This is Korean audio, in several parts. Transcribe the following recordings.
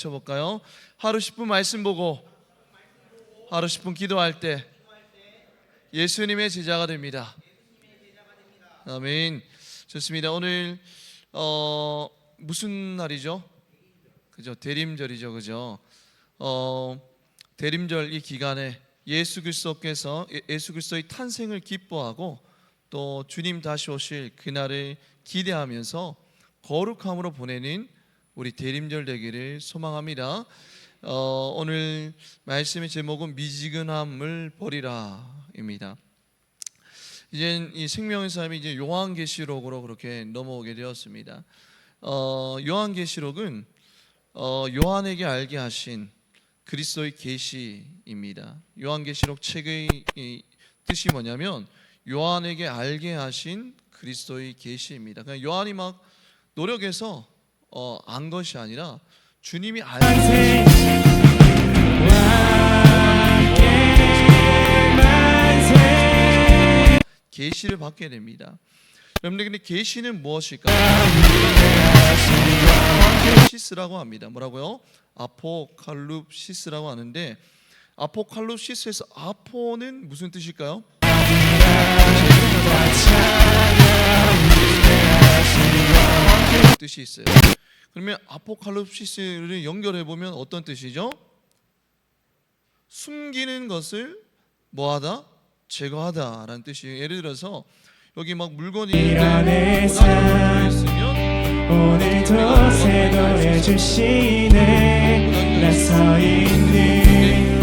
쳐볼까요? 하루 10분 말씀 보고 하루 10분 기도할 때 예수님의 제자가 됩니다. 아멘. 좋습니다. 오늘 무슨 날이죠? 그죠? 대림절이죠. 그죠? 대림절 이 기간에 예수 그리스도의 탄생을 기뻐하고 또 주님 다시 오실 그날을 기대하면서 거룩함으로 보내는 우리 대림절 되기를 소망합니다. 오늘 말씀의 제목은 미지근함을 버리라입니다. 이제 이 생명의 삶이 이제 요한계시록으로 그렇게 넘어오게 되었습니다. 요한계시록은 요한에게 알게 하신 그리스도의 계시입니다. 요한계시록 책의 뜻이 뭐냐면 요한에게 알게 하신 그리스도의 계시입니다. 그냥 요한이 막 노력해서 안 것이 아니라 주님이 알게 계시를 받게 됩니다. 여러분들 근데 계시는 무엇일까요? 아포칼립시스라고 합니다. 뭐라고요? 아포칼립시스라고 하는데 아포칼립시스에서 아포는 무슨 뜻일까요? 뜻이 있어요. 그러면 아포칼립시스를 연결해 보면 어떤 뜻이죠? 숨기는 것을 뭐하다? 제거하다라는 뜻이에요. 예를 들어서 여기 막 물건이 있으면 오늘도 새도해 주시네 나 서 있는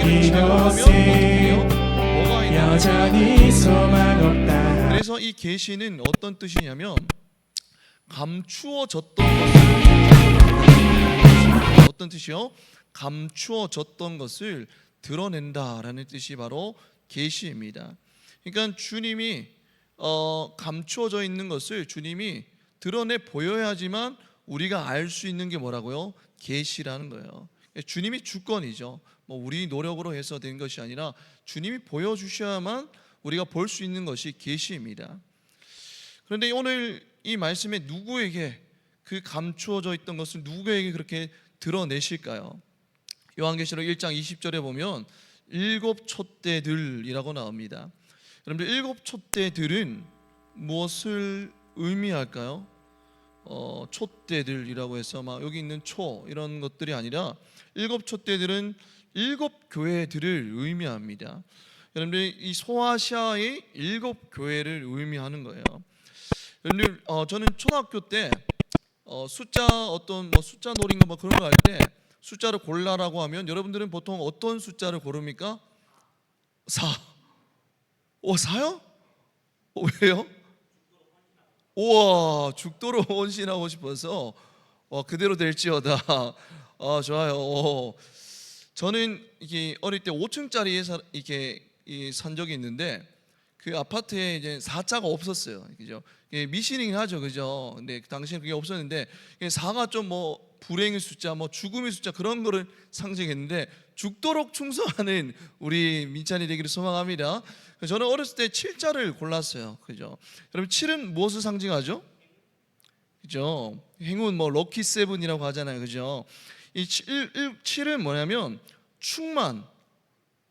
이곳에 여전히 소망 없다. 그래서 이 계시는 어떤 뜻이냐면 감추어졌던 것을 어떤 뜻이요? 감추어졌던 것을 드러낸다라는 뜻이 바로 계시입니다. 그러니까 주님이 감추어져 있는 것을 주님이 드러내 보여야지만 우리가 알 수 있는 게 뭐라고요? 계시라는 거예요. 주님이 주권이죠. 뭐 우리 노력으로 해서 된 것이 아니라 주님이 보여주셔야만 우리가 볼 수 있는 것이 계시입니다. 그런데 오늘 이 말씀에 누구에게 그 감추어져 있던 것을 누구에게 그렇게 드러내실까요? 요한계시록 1장 20절에 보면 일곱 촛대들이라고 나옵니다. 여러분들 일곱 촛대들은 무엇을 의미할까요? 촛대들이라고 해서 막 여기 있는 초 이런 것들이 아니라 일곱 촛대들은 일곱 교회들을 의미합니다. 여러분들 이 소아시아의 일곱 교회를 의미하는 거예요. 여러분들 저는 초등학교 때 숫자 숫자 놀이인가 뭐 그런 거 할 때 숫자를 골라라고 하면 여러분들은 보통 어떤 숫자를 고릅니까? 4. 4요? 왜요? 우와, 죽도록 헌신하고 싶어서 그대로 될지어다. 좋아요. 저는 이게 어릴 때 5층짜리에 이렇게 산 적이 있는데 그 아파트에 이제 4자가 없었어요. 그죠? 미신이긴 하죠, 그죠? 근데 당시에 그게 없었는데 4가 좀 뭐 불행의 숫자, 뭐 죽음의 숫자 그런 거를 상징했는데 죽도록 충성하는 우리 민찬이 되기를 소망합니다. 저는 어렸을 때 7자를 골랐어요, 그죠? 여러분 7은 무엇을 상징하죠? 그죠? 행운 뭐 럭키 세븐이라고 하잖아요, 그죠? 이 7은 뭐냐면 충만,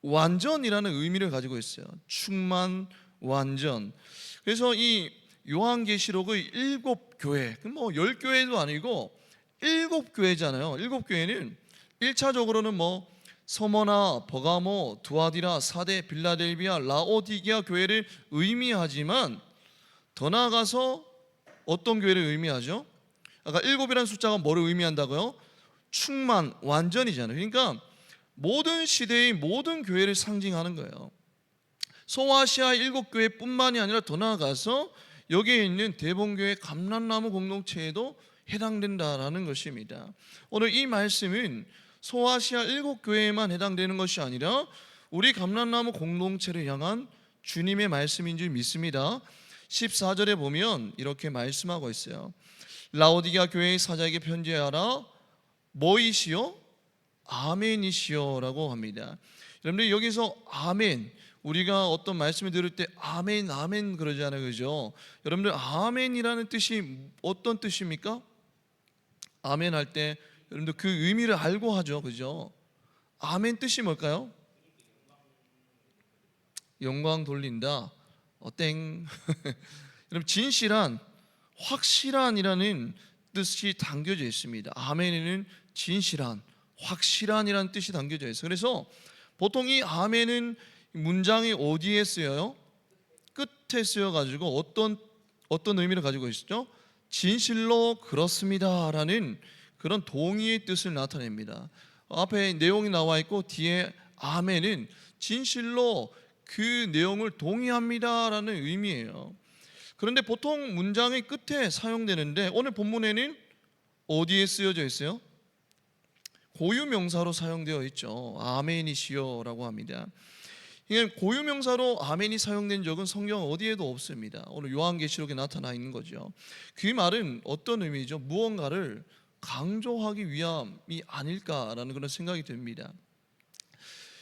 완전이라는 의미를 가지고 있어요. 충만, 완전. 그래서 이 요한계시록의 7교회, 뭐 10교회도 아니고 7교회잖아요. 7교회는 1차적으로는 뭐 서머나, 버가모, 두아디라, 사데, 빌라델비아, 라오디게아 교회를 의미하지만 더 나아가서 어떤 교회를 의미하죠? 아까 7이라는 숫자가 뭐를 의미한다고요? 충만, 완전이잖아요. 그러니까 모든 시대의 모든 교회를 상징하는 거예요. 소아시아 7교회뿐만이 아니라 더 나아가서 여기에 있는 대본교회 감람나무 공동체에도 해당된다라는 것입니다. 오늘 이 말씀은 소아시아 7교회에만 해당되는 것이 아니라 우리 감람나무 공동체를 향한 주님의 말씀인 줄 믿습니다. 14절에 보면 이렇게 말씀하고 있어요. 라오디게아 교회의 사자에게 편지하라. 뭐이시요? 아멘이시요 라고 합니다. 여러분들 여기서 아멘, 우리가 어떤 말씀을 들을 때 아멘 아멘 그러잖아요, 그죠? 여러분들 아멘이라는 뜻이 어떤 뜻입니까? 아멘 할 때 여러분들 그 의미를 알고 하죠, 그죠? 아멘 뜻이 뭘까요? 영광 돌린다. 땡. 여러분 진실한, 확실한이라는 뜻이 담겨져 있습니다. 아멘에는 진실한, 확실한이라는 뜻이 담겨져 있어요. 그래서 보통 이 아멘은 문장이 어디에 쓰여요? 끝에 쓰여가지고 어떤 의미를 가지고 있죠? 진실로 그렇습니다라는 그런 동의의 뜻을 나타냅니다. 앞에 내용이 나와 있고 뒤에 아멘은 진실로 그 내용을 동의합니다라는 의미예요. 그런데 보통 문장의 끝에 사용되는데 오늘 본문에는 어디에 쓰여져 있어요? 고유명사로 사용되어 있죠. 아멘이시여라고 합니다. 이게 고유명사로 아멘이 사용된 적은 성경 어디에도 없습니다. 오늘 요한계시록에 나타나 있는 거죠. 그 말은 어떤 의미죠? 무언가를 강조하기 위함이 아닐까라는 그런 생각이 듭니다.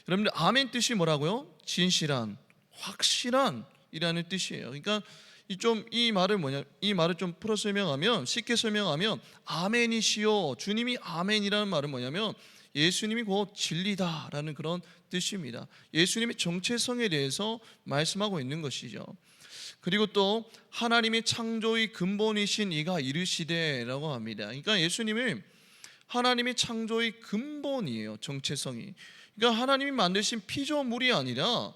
여러분들 아멘 뜻이 뭐라고요? 진실한, 확실한 이라는 뜻이에요. 그러니까 이 말을 좀 풀어 설명하면, 쉽게 설명하면 아멘이시여, 주님이 아멘이라는 말은 뭐냐면 예수님이 곧 진리다라는 그런 뜻입니다. 예수님의 정체성에 대해서 말씀하고 있는 것이죠. 그리고 또 하나님의 창조의 근본이신 이가 이르시되라고 합니다. 그러니까 예수님은 하나님의 창조의 근본이에요. 정체성이. 그러니까 하나님이 만드신 피조물이 아니라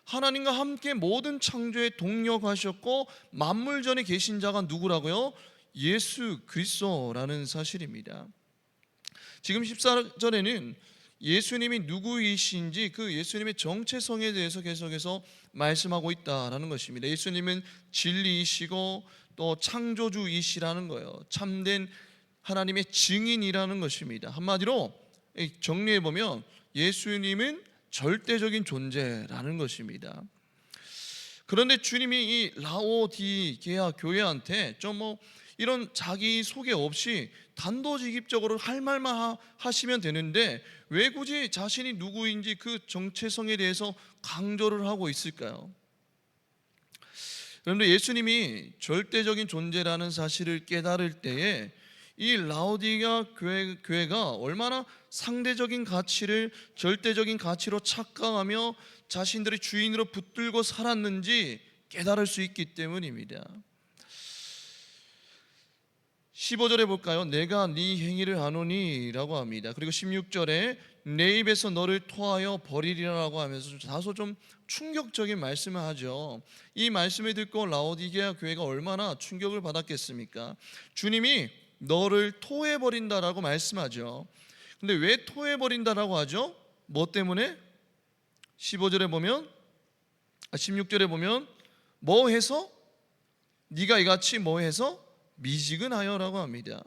하나님과 함께 모든 창조에 동력하셨고 만물 전에 계신 자가 누구라고요? 예수 그리스도라는 사실입니다. 지금 14절에는 예수님이 누구이신지 그 예수님의 정체성에 대해서 계속해서 말씀하고 있다라는 것입니다. 예수님은 진리이시고 또 창조주이시라는 거예요. 참된 하나님의 증인이라는 것입니다. 한마디로 정리해 보면 예수님은 절대적인 존재라는 것입니다. 그런데 주님이 이 라오디게아 교회한테 좀 이런 자기 소개 없이 단도직입적으로 할 말만 하시면 되는데 왜 굳이 자신이 누구인지 그 정체성에 대해서 강조를 하고 있을까요? 여러분들 예수님이 절대적인 존재라는 사실을 깨달을 때에 이 라오디게아 교회가 얼마나 상대적인 가치를 절대적인 가치로 착각하며 자신들의 주인으로 붙들고 살았는지 깨달을 수 있기 때문입니다. 15절에 볼까요? 내가 네 행위를 아노니 라고 합니다. 그리고 16절에 내 입에서 너를 토하여 버리리라고 하면서 다소 좀 충격적인 말씀을 하죠. 이 말씀을 듣고 라오디게아 교회가 얼마나 충격을 받았겠습니까? 주님이 너를 토해버린다라고 말씀하죠. 근데 왜 토해버린다라고 하죠? 뭐 때문에? 16절에 보면 뭐 해서? 네가 이같이 뭐 해서? 미지근하여라고 합니다.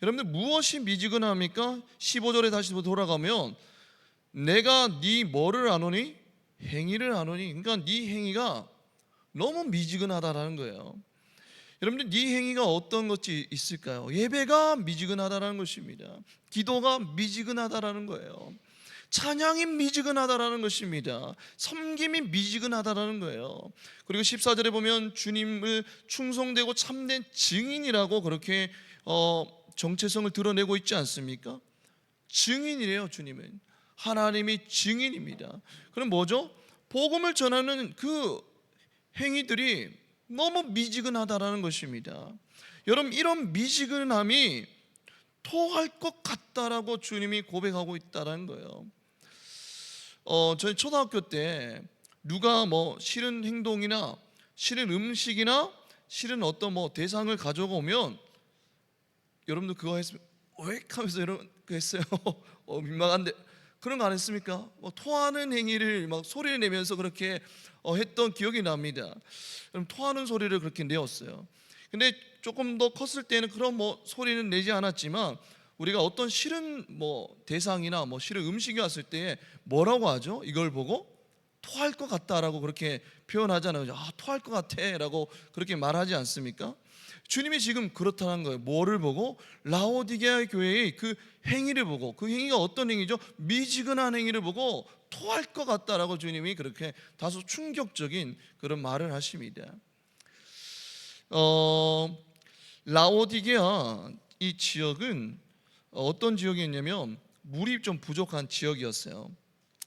여러분들 무엇이 미지근합니까? 15절에 다시 돌아가면 내가 네 뭐를 아노니? 행위를 아노니. 그러니까 네 행위가 너무 미지근하다라는 거예요. 여러분들 네 행위가 어떤 것이 있을까요? 예배가 미지근하다라는 것입니다. 기도가 미지근하다라는 거예요. 찬양이 미지근하다라는 것입니다. 섬김이 미지근하다라는 거예요. 그리고 14절에 보면 주님을 충성되고 참된 증인이라고 그렇게 정체성을 드러내고 있지 않습니까? 증인이래요. 주님은 하나님이 증인입니다. 그럼 뭐죠? 복음을 전하는 그 행위들이 너무 미지근하다라는 것입니다. 여러분 이런 미지근함이 토할 것 같다라고 주님이 고백하고 있다라는 거예요. 저희 초등학교 때 누가 뭐 싫은 행동이나 싫은 음식이나 싫은 어떤 뭐 대상을 가져가 오면 여러분들 그거 했으면 왜 하면서 이런 거 했어요. 민망한데 그런 거 안 했습니까? 토하는 행위를 막 소리를 내면서 그렇게 했던 기억이 납니다. 그럼 토하는 소리를 그렇게 내었어요. 근데 조금 더 컸을 때는 그런 뭐 소리는 내지 않았지만 우리가 어떤 싫은 뭐 대상이나 뭐 싫은 음식이 왔을 때 뭐라고 하죠? 이걸 보고 토할 것 같다라고 그렇게 표현하잖아요. 아, 토할 것 같아라고 그렇게 말하지 않습니까? 주님이 지금 그렇다는 거예요. 뭐를 보고? 라오디게아 교회의 그 행위를 보고, 그 행위가 어떤 행위죠? 미지근한 행위를 보고 토할 것 같다라고 주님이 그렇게 다소 충격적인 그런 말을 하십니다. 라오디게아 이 지역은 어떤 지역이었냐면 물이 좀 부족한 지역이었어요.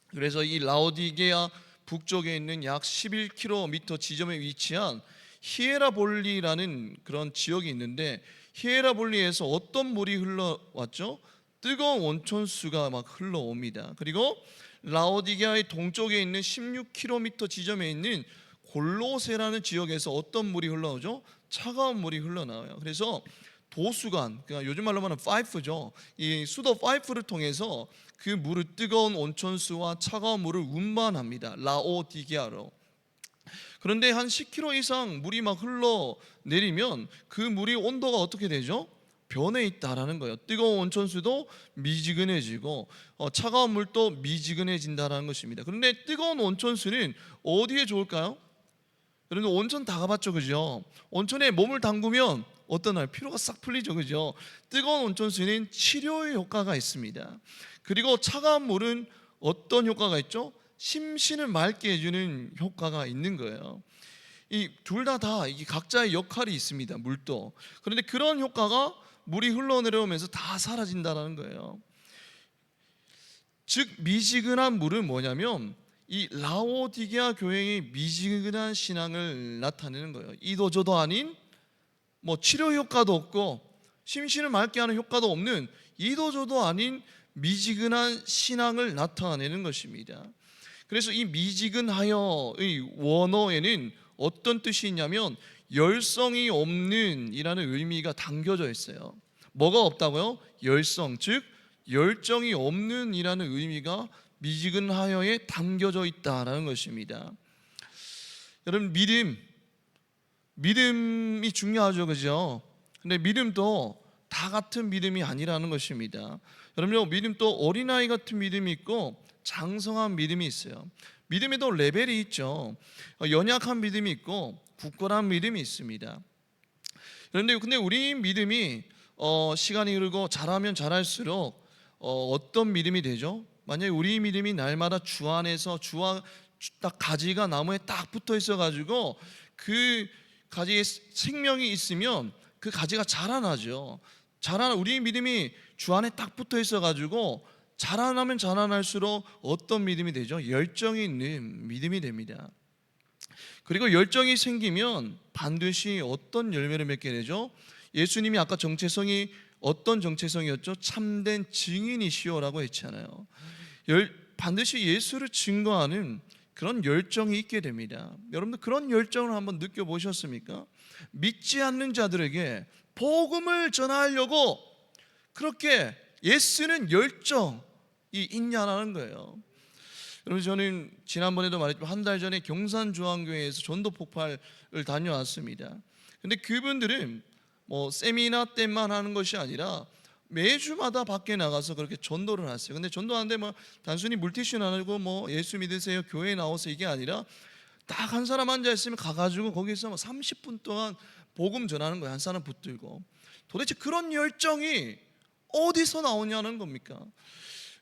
그래서 이 라오디게아 북쪽에 있는 약 11km 지점에 위치한 히에라볼리라는 그런 지역이 있는데, 히에라볼리에서 어떤 물이 흘러왔죠? 뜨거운 온천수가 막 흘러옵니다. 그리고 라오디게아의 동쪽에 있는 16km 지점에 있는 골로세라는 지역에서 어떤 물이 흘러오죠? 차가운 물이 흘러나와요. 그래서 도수관, 그러니까 요즘 말로 말하면 파이프죠. 이 수도 파이프를 통해서 그 물을, 뜨거운 온천수와 차가운 물을 운반합니다. 라오디게아로. 그런데 한 10km 이상 물이 막 흘러내리면 그 물이 온도가 어떻게 되죠? 변해 있다라는 거예요. 뜨거운 온천수도 미지근해지고 차가운 물도 미지근해진다라는 것입니다. 그런데 뜨거운 온천수는 어디에 좋을까요? 여러분 온천 다 가봤죠, 그죠? 온천에 몸을 담그면 어떠나요? 피로가 싹 풀리죠, 그죠? 뜨거운 온천수는 치료의 효과가 있습니다. 그리고 차가운 물은 어떤 효과가 있죠? 심신을 맑게 해주는 효과가 있는 거예요. 이 둘 다 이 각자의 역할이 있습니다. 물도. 그런데 그런 효과가 물이 흘러내려오면서 다 사라진다는 거예요. 즉 미지근한 물은 뭐냐면 이 라오디게아 교회의 미지근한 신앙을 나타내는 거예요. 이도저도 아닌 뭐 치료 효과도 없고 심신을 맑게 하는 효과도 없는 이도저도 아닌 미지근한 신앙을 나타내는 것입니다. 그래서 이 미지근하여의 원어에는 어떤 뜻이 있냐면 열성이 없는 이라는 의미가 담겨져 있어요. 뭐가 없다고요? 열성, 즉 열정이 없는 이라는 의미가 미지근하여에 담겨져 있다라는 것입니다. 여러분 믿음이 중요하죠, 그죠? 근데 믿음도 다 같은 믿음이 아니라는 것입니다. 여러분 믿음도 어린아이 같은 믿음이 있고 장성한 믿음이 있어요. 믿음에도 레벨이 있죠. 연약한 믿음이 있고 굳건한 믿음이 있습니다. 그런데 근데 우리 믿음이 시간이 흐르고 자라면 자랄수록 어떤 믿음이 되죠? 만약에 우리 믿음이 날마다 주 안에서 주와 딱 가지가 나무에 딱 붙어 있어 가지고 그 가지에 생명이 있으면 그 가지가 자라나죠. 우리 믿음이 주 안에 딱 붙어 있어 가지고 자라나면 자라날수록 어떤 믿음이 되죠? 열정이 있는 믿음이 됩니다. 그리고 열정이 생기면 반드시 어떤 열매를 맺게 되죠? 예수님이 아까 정체성이 어떤 정체성이었죠? 참된 증인이시오라고 했잖아요. 반드시 예수를 증거하는 그런 열정이 있게 됩니다. 여러분들 그런 열정을 한번 느껴보셨습니까? 믿지 않는 자들에게 복음을 전하려고 그렇게 예수는 열정이 있냐라는 거예요. 여러분 저는 지난번에도 말했지만 한 달 전에 경산중앙교회에서 전도 폭발을 다녀왔습니다. 근데 그분들은 뭐 세미나 때만 하는 것이 아니라 매주마다 밖에 나가서 그렇게 전도를 하세요. 근데 전도하는데 뭐 단순히 물티슈 나누고 뭐 예수 믿으세요, 교회에 나오세요 이게 아니라 딱 한 사람 앉아 있으면 가가지고 거기서 뭐 30분 동안 복음 전하는 거예요. 한 사람 붙들고. 도대체 그런 열정이 어디서 나오냐는 겁니까?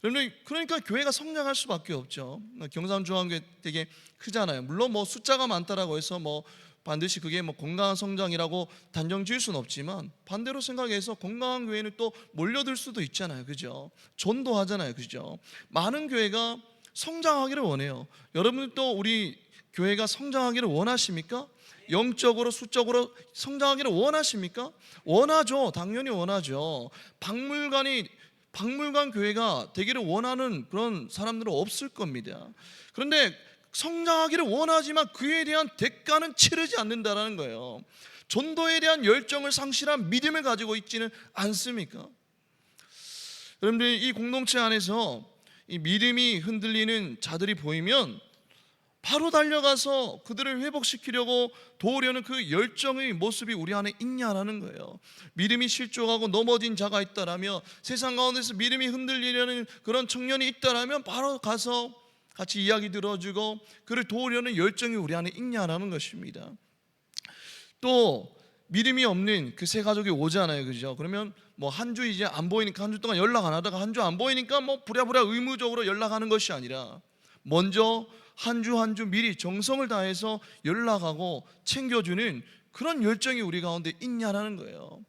여러분 그러니까 교회가 성장할 수밖에 없죠. 경산중앙교회 되게 크잖아요. 물론 뭐 숫자가 많다라고 해서 뭐 반드시 그게 뭐 건강한 성장이라고 단정 지을 수는 없지만 반대로 생각해서 건강한 교회는 또 몰려들 수도 있잖아요, 그죠? 전도하잖아요, 그죠? 많은 교회가 성장하기를 원해요. 여러분도 우리 교회가 성장하기를 원하십니까? 영적으로 수적으로 성장하기를 원하십니까? 원하죠. 당연히 원하죠. 박물관 교회가 되기를 원하는 그런 사람들은 없을 겁니다. 그런데 성장하기를 원하지만 그에 대한 대가는 치르지 않는다라는 거예요. 전도에 대한 열정을 상실한 믿음을 가지고 있지는 않습니까? 여러분들 이 공동체 안에서 이 믿음이 흔들리는 자들이 보이면 바로 달려가서 그들을 회복시키려고 도우려는 그 열정의 모습이 우리 안에 있냐라는 거예요. 믿음이 실족하고 넘어진 자가 있다라면, 세상 가운데서 믿음이 흔들리려는 그런 청년이 있다라면 바로 가서 같이 이야기 들어주고 그를 도우려는 열정이 우리 안에 있냐라는 것입니다. 또 믿음이 없는 그 세 가족이 오잖아요, 그죠? 그러면 뭐 한 주 이제 안 보이니까 한 주 동안 연락 안 하다가 한 주 안 보이니까 뭐 부랴부랴 의무적으로 연락하는 것이 아니라 먼저 한 주 한 주 미리 정성을 다해서 연락하고 챙겨주는 그런 열정이 우리 가운데 있냐라는 거예요.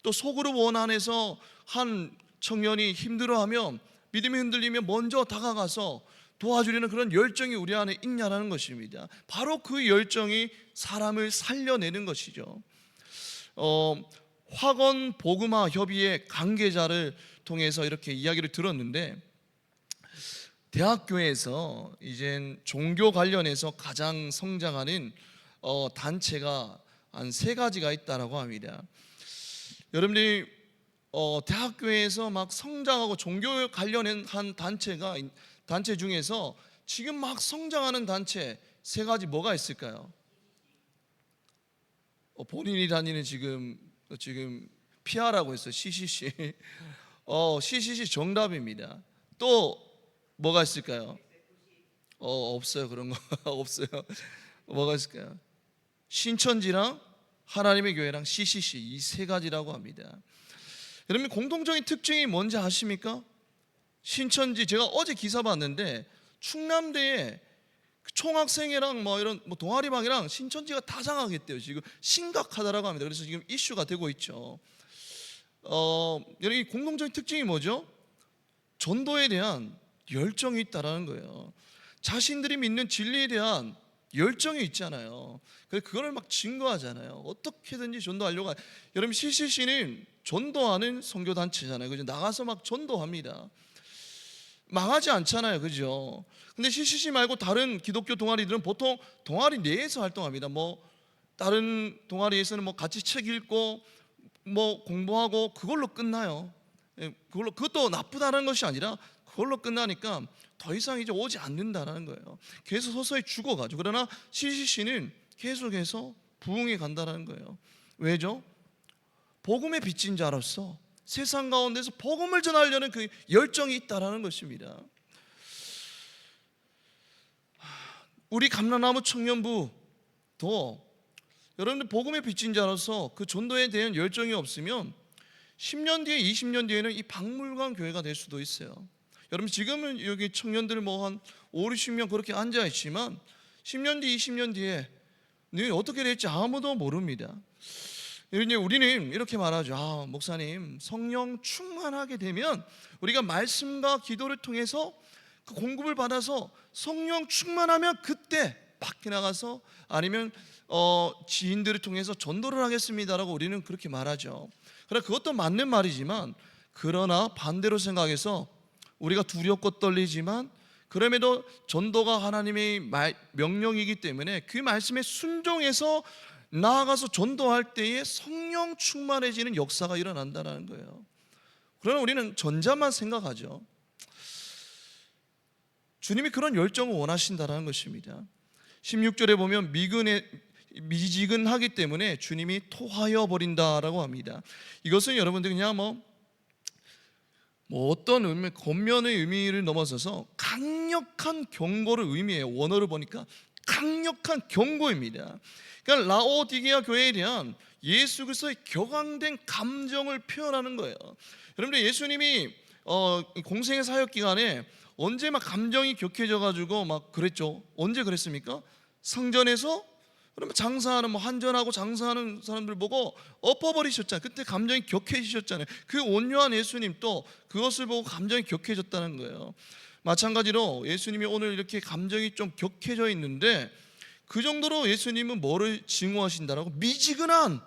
또 소그룹 원 안에서 한 청년이 힘들어하면, 믿음이 흔들리면 먼저 다가가서 도와주려는 그런 열정이 우리 안에 있냐라는 것입니다. 바로 그 열정이 사람을 살려내는 것이죠. 화건 복음화 협의회 관계자를 통해서 이렇게 이야기를 들었는데, 대학교에서 이젠 종교 관련해서 가장 성장하는 단체가 한 3가지가 있다라고 합니다. 여러분들이 대학교에서 막 성장하고 종교 관련한 단체 중에서 지금 막 성장하는 단체 3가지 뭐가 있을까요? 본인이 다니는 지금 피하라고 했어요. CCC. CCC 정답입니다. 또 뭐가 있을까요? 없어요. 그런 거 없어요. 뭐가 있을까요? 신천지랑 하나님의 교회랑 CCC, 이 3가지라고 합니다. 여러분, 공통적인 특징이 뭔지 아십니까? 신천지, 제가 어제 기사 봤는데 충남대에 총학생회랑 이런 동아리방이랑 신천지가 다 장악했대요. 지금 심각하다라고 합니다. 그래서 지금 이슈가 되고 있죠. 여러분, 이 공통적인 특징이 뭐죠? 전도에 대한 열정이 있다라는 거예요. 자신들이 믿는 진리에 대한 열정이 있잖아요. 그래서 그걸 막 증거하잖아요. 어떻게든지 전도하려고. 여러분, CCC는 전도하는 선교단체잖아요. 그죠? 나가서 막 전도합니다. 망하지 않잖아요. 그죠? 근데 CCC 말고 다른 기독교 동아리들은 보통 동아리 내에서 활동합니다. 다른 동아리에서는 같이 책 읽고 공부하고 그걸로 끝나요. 그것도 나쁘다는 것이 아니라 그걸로 끝나니까 더 이상 이제 오지 않는다라는 거예요. 계속 서서히 죽어가죠. 그러나 CCC는 계속해서 부흥해 간다는 거예요. 왜죠? 복음의 빚진 자로서 세상 가운데서 복음을 전하려는 그 열정이 있다라는 것입니다. 우리 감람나무 청년부도 여러분들 복음의 빚진 자로서 그 전도에 대한 열정이 없으면 10년 뒤에 20년 뒤에는 이 박물관 교회가 될 수도 있어요. 여러분, 지금은 여기 청년들 한 5, 60명 그렇게 앉아 있지만 10년 뒤 20년 뒤에 어떻게 될지 아무도 모릅니다. 우리는 이렇게 말하죠. 목사님, 성령 충만하게 되면 우리가 말씀과 기도를 통해서 그 공급을 받아서 성령 충만하면 그때 밖에 나가서 아니면 지인들을 통해서 전도를 하겠습니다라고 우리는 그렇게 말하죠. 그러나 그것도 맞는 말이지만, 그러나 반대로 생각해서 우리가 두렵고 떨리지만 그럼에도 전도가 하나님의 명령이기 때문에 그 말씀에 순종해서 나아가서 전도할 때에 성령 충만해지는 역사가 일어난다는 거예요. 그러나 우리는 전자만 생각하죠. 주님이 그런 열정을 원하신다는 것입니다. 16절에 보면 미지근하기 때문에 주님이 토하여 버린다라고 합니다. 이것은 여러분들 그냥 어떤 의미, 겉면의 의미를 넘어서서 강력한 경고를 의미해요. 원어를 보니까 강력한 경고입니다. 그러니까 라오디게아 교회에 대한 예수 그리스도의 격앙된 감정을 표현하는 거예요. 여러분들, 예수님이 공생의 사역 기간에 언제 감정이 격해져 가지고 그랬죠? 언제 그랬습니까? 성전에서 그러면 장사하는 한전하고 장사하는 사람들 보고 엎어버리셨잖아요. 그때 감정이 격해지셨잖아요. 그 온유한 예수님 또 그것을 보고 감정이 격해졌다는 거예요. 마찬가지로 예수님이 오늘 이렇게 감정이 좀 격해져 있는데 그 정도로 예수님은 뭐를 증오하신다라고? 미지근한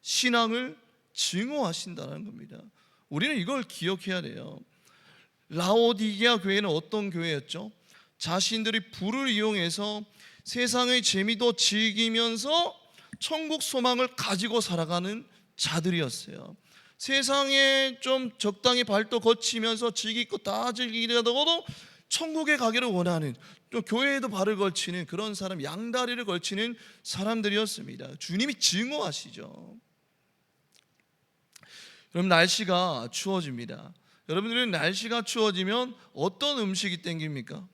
신앙을 증오하신다는 겁니다. 우리는 이걸 기억해야 돼요. 라오디게아 교회는 어떤 교회였죠? 자신들이 부를 이용해서 세상의 재미도 즐기면서 천국 소망을 가지고 살아가는 자들이었어요. 세상에 좀 적당히 발도 거치면서 즐길 거 다 즐기려다가도 천국에 가기를 원하는, 또 교회에도 발을 걸치는 그런 사람, 양다리를 걸치는 사람들이었습니다. 주님이 증오하시죠. 여러분, 날씨가 추워집니다. 여러분들은 날씨가 추워지면 어떤 음식이 땡깁니까?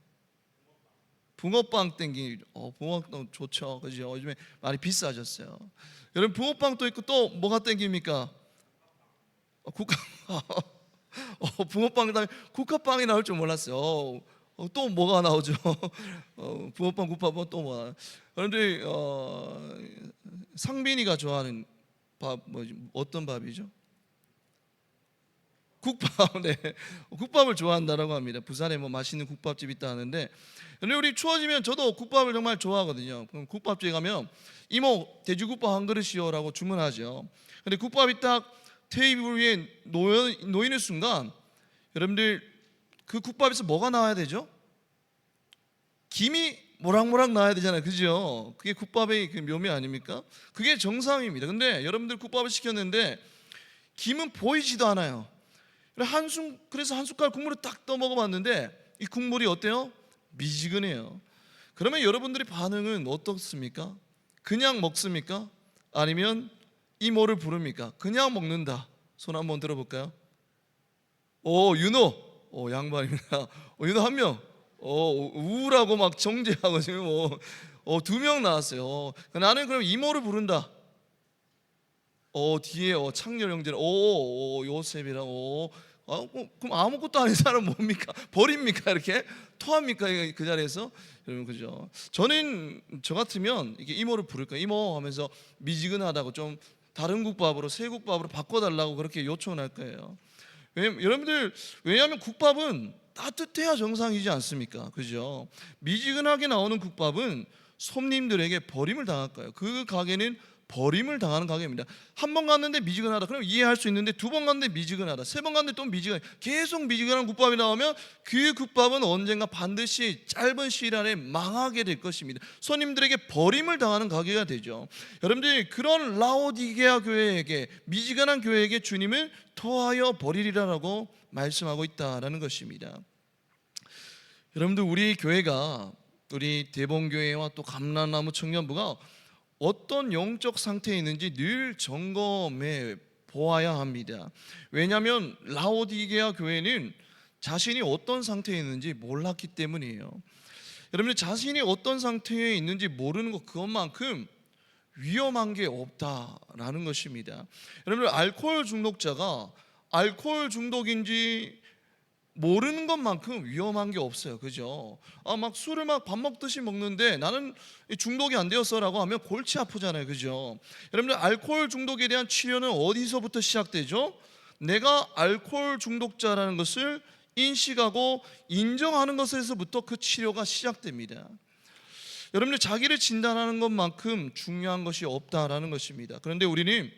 붕어빵 땡기죠. 붕어빵 좋죠. 그죠? 요즘에 많이 비싸졌어요. 여러분, 붕어빵도 있고 또 뭐가 땡깁니까? 붕어빵 다음에 국화빵이 나올 줄 몰랐어요. 또 뭐가 나오죠? 붕어빵, 국화빵 또 뭐? 그런데 상빈이가 좋아하는 밥 어떤 밥이죠? 국밥, 네, 국밥을 좋아한다라고 합니다. 부산에 뭐 맛있는 국밥집 있다 하는데, 근데 우리 추워지면 저도 국밥을 정말 좋아하거든요. 그럼 국밥집에 가면 이모 돼지국밥 한 그릇이요라고 주문하죠. 근데 국밥이 딱 테이블 위에 놓이는 순간 여러분들 그 국밥에서 뭐가 나와야 되죠? 김이 모락모락 나와야 되잖아요, 그죠? 그게 국밥의 그 묘미 아닙니까? 그게 정상입니다. 근데 여러분들 국밥을 시켰는데 김은 보이지도 않아요. 그래서 한 숟갈 국물을 딱 떠 먹어봤는데 이 국물이 어때요? 미지근해요. 그러면 여러분들의 반응은 어떻습니까? 그냥 먹습니까? 아니면 이모를 부릅니까? 그냥 먹는다. 손 한번 들어볼까요? 오, 윤호, 양반입니다. 윤호 한 명. 우울하고 막 정죄하고 지금 2명 나왔어요. 나는 그럼 이모를 부른다. 뒤에 창렬 형제는 요셉이랑 그럼 아무것도 아닌 사람 뭡니까? 버립니까? 이렇게 토합니까? 그 자리에서 여러분, 그죠? 저 같으면 이게 이모를 부를까요? 이모 하면서 미지근하다고 좀 다른 국밥으로 새 국밥으로 바꿔달라고 그렇게 요청을 할 거예요. 왜냐하면 국밥은 따뜻해야 정상이지 않습니까? 그죠? 미지근하게 나오는 국밥은 손님들에게 버림을 당할 거예요. 그 가게는 버림을 당하는 가게입니다. 한 번 갔는데 미지근하다, 그럼 이해할 수 있는데 두 번 갔는데 미지근하다, 세 번 갔는데 또 미지근하다, 계속 미지근한 국밥이 나오면 그 국밥은 언젠가 반드시 짧은 시일 안에 망하게 될 것입니다. 손님들에게 버림을 당하는 가게가 되죠. 여러분들이 그런 라오디게아 교회에게, 미지근한 교회에게 주님은 토하여 버리리라라고 말씀하고 있다라는 것입니다. 여러분들, 우리 교회가, 우리 대봉교회와 또 감람나무 청년부가 어떤 영적 상태에 있는지 늘 점검해 보아야 합니다. 왜냐하면 라오디게아 교회는 자신이 어떤 상태에 있는지 몰랐기 때문이에요. 여러분들, 자신이 어떤 상태에 있는지 모르는 것, 그것만큼 위험한 게 없다라는 것입니다. 여러분들, 알코올 중독자가 알코올 중독인지 모르는 것만큼 위험한 게 없어요, 그죠? 막 술을 막 밥 먹듯이 먹는데 나는 중독이 안 되었어라고 하면 골치 아프잖아요, 그죠? 여러분들, 알코올 중독에 대한 치료는 어디서부터 시작되죠? 내가 알코올 중독자라는 것을 인식하고 인정하는 것에서부터 그 치료가 시작됩니다. 여러분들, 자기를 진단하는 것만큼 중요한 것이 없다라는 것입니다. 그런데 우리는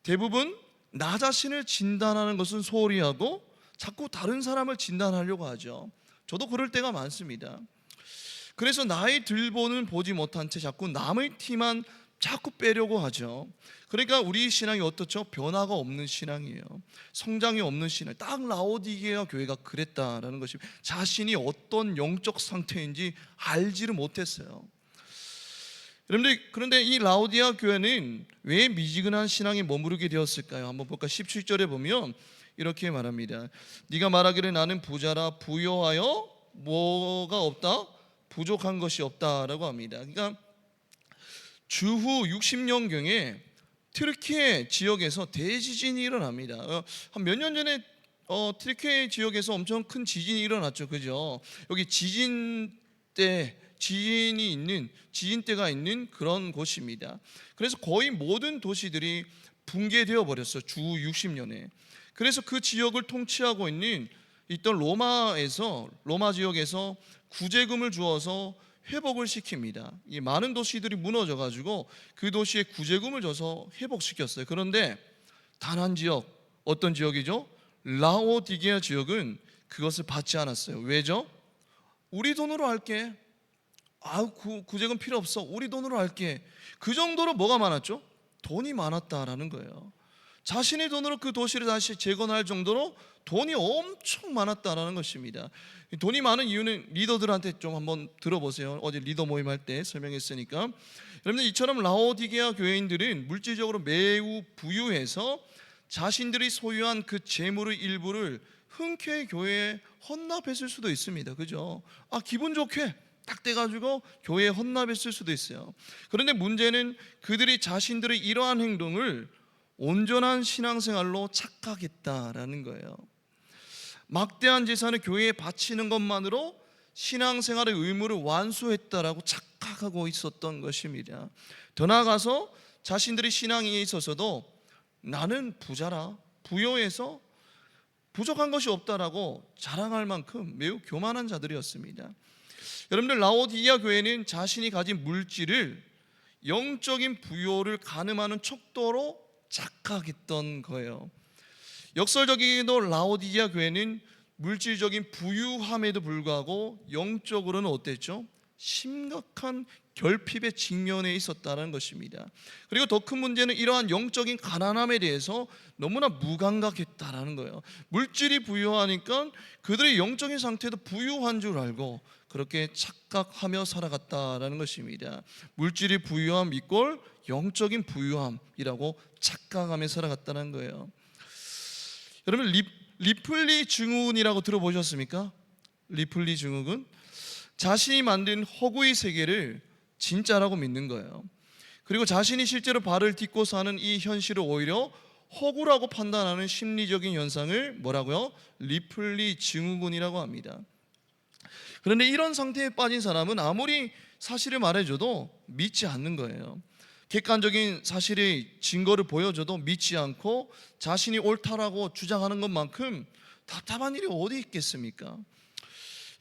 대부분 나 자신을 진단하는 것은 소홀히 하고 자꾸 다른 사람을 진단하려고 하죠. 저도 그럴 때가 많습니다. 그래서 나의 들보는 보지 못한 채 자꾸 남의 티만 자꾸 빼려고 하죠. 그러니까 우리 신앙이 어떻죠? 변화가 없는 신앙이에요. 성장이 없는 신앙. 딱 라오디게아 교회가 그랬다라는 것이, 자신이 어떤 영적 상태인지 알지를 못했어요. 여러분들, 그런데 이 라오디게아 교회는 왜 미지근한 신앙에 머무르게 되었을까요? 한번 볼까? 17절에 보면 이렇게 말합니다. 네가 말하기를 나는 부자라 부요하여 뭐가 없다? 부족한 것이 없다라고 합니다. 그러니까 주후 60년경에 트르키예 지역에서 대지진이 일어납니다. 한 몇 년 전에 트르키예 지역에서 엄청 큰 지진이 일어났죠, 그죠? 여기 지진대가 있는 그런 곳입니다. 그래서 거의 모든 도시들이 붕괴되어 버렸어요, 주 60년에. 그래서 그 지역을 통치하고 있던 로마 지역에서 구제금을 주어서 회복을 시킵니다. 이 많은 도시들이 무너져 가지고 그 도시에 구제금을 줘서 회복시켰어요. 그런데 단 한 지역, 어떤 지역이죠? 라오디게아 지역은 그것을 받지 않았어요. 왜죠? 우리 돈으로 할게. 구제금 필요 없어. 우리 돈으로 할게. 그 정도로 뭐가 많았죠? 돈이 많았다라는 거예요. 자신의 돈으로 그 도시를 다시 재건할 정도로 돈이 엄청 많았다라는 것입니다. 돈이 많은 이유는 리더들한테 좀 한번 들어보세요. 어제 리더 모임할 때 설명했으니까. 여러분들, 이처럼 라오디게아 교회인들은 물질적으로 매우 부유해서 자신들이 소유한 그 재물의 일부를 흔쾌히 교회에 헌납했을 수도 있습니다, 그죠? 기분 좋게 딱 돼가지고 교회에 헌납했을 수도 있어요. 그런데 문제는 그들이 자신들의 이러한 행동을 온전한 신앙생활로 착각했다라는 거예요. 막대한 재산을 교회에 바치는 것만으로 신앙생활의 의무를 완수했다라고 착각하고 있었던 것입니다. 더 나아가서 자신들의 신앙에 있어서도 나는 부자라 부여해서 부족한 것이 없다라고 자랑할 만큼 매우 교만한 자들이었습니다. 여러분들, 라오디게아 교회는 자신이 가진 물질을 영적인 부여를 가늠하는 척도로 착각했던 거예요. 역설적이게도 라오디게아 교회는 물질적인 부유함에도 불구하고 영적으로는 어땠죠? 심각한 결핍에 직면해 있었다는 것입니다. 그리고 더 큰 문제는 이러한 영적인 가난함에 대해서 너무나 무감각했다라는 거예요. 물질이 부유하니까 그들의 영적인 상태도 부유한 줄 알고 그렇게 착각하며 살아갔다라는 것입니다. 물질이 부유함 이꼴 영적인 부유함이라고 착각하며 살아갔다는 거예요. 여러분, 리플리 증후군이라고 들어보셨습니까? 리플리 증후군, 자신이 만든 허구의 세계를 진짜라고 믿는 거예요. 그리고 자신이 실제로 발을 딛고 사는 이 현실을 오히려 허구라고 판단하는 심리적인 현상을 뭐라고요? 리플리 증후군이라고 합니다. 그런데 이런 상태에 빠진 사람은 아무리 사실을 말해줘도 믿지 않는 거예요. 객관적인 사실의 증거를 보여줘도 믿지 않고 자신이 옳다라고 주장하는 것만큼 답답한 일이 어디 있겠습니까?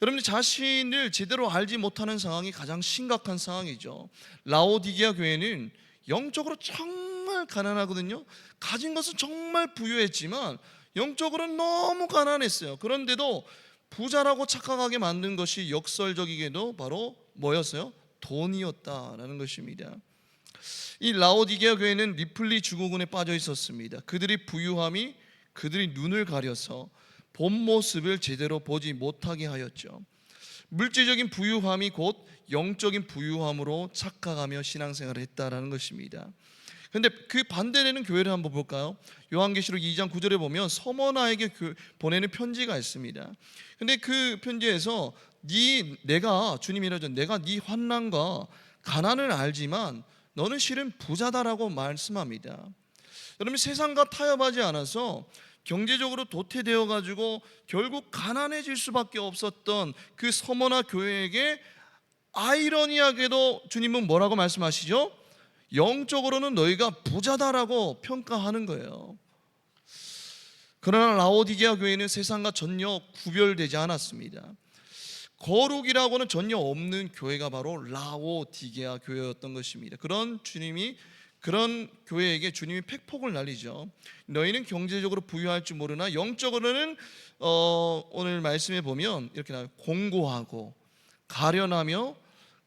여러분들, 자신을 제대로 알지 못하는 상황이 가장 심각한 상황이죠. 라오디게아 교회는 영적으로 정말 가난하거든요. 가진 것은 정말 부유했지만 영적으로는 너무 가난했어요. 그런데도 부자라고 착각하게 만든 것이 역설적이게도 바로 뭐였어요? 돈이었다라는 것입니다. 이 라오디게아 교회는 리플리 증후군에 빠져 있었습니다. 그들의 부유함이 그들의 눈을 가려서 본 모습을 제대로 보지 못하게 하였죠. 물질적인 부유함이 곧 영적인 부유함으로 착각하며 신앙생활을 했다라는 것입니다. 그런데 그 반대되는 교회를 한번 볼까요? 요한계시록 2장 9절에 보면 서머나에게 보내는 편지가 있습니다. 근데 그 편지에서 내가, 주님이 이러죠, 내가 네 환난과 가난을 알지만 너는 실은 부자다라고 말씀합니다. 여러분, 세상과 타협하지 않아서 경제적으로 도태되어 가지고 결국 가난해질 수밖에 없었던 그 서머나 교회에게 아이러니하게도 주님은 뭐라고 말씀하시죠? 영적으로는 너희가 부자다라고 평가하는 거예요. 그러나 라오디게아 교회는 세상과 전혀 구별되지 않았습니다. 거룩이라고는 전혀 없는 교회가 바로 라오디게아 교회였던 것입니다. 그런 교회에게 주님이 팩폭을 날리죠. 너희는 경제적으로 부유할 줄 모르나 영적으로는 오늘 말씀에 보면 이렇게 나와요. 공고하고 가련하며